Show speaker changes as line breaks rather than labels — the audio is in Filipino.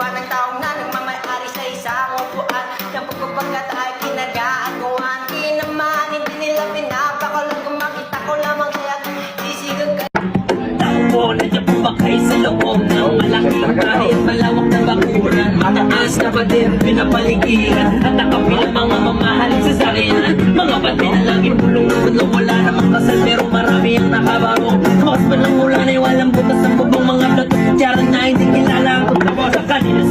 Gawa ng taong na nagmamayari sa isang upuan. Ng pagpapagat ay kinagaagawan. Di naman hindi nila pinapakalang. Kung makita ko lamang kaya sisigag ka.
Tao po, nandiyan po ba kayo sa loob ng malaking bahay at malawak na bakuran? Mataas na pader, pinapaligiran at nakapilang mga mamahaling sasakyan. Mga pati na laging bulong-bulong, wala namang kasal pero marami ang nakabaro. Tumakas pa ng ulan ay walang butas ng bubong, mga datot kutsara na hindi kilala ang tapos sa kanila.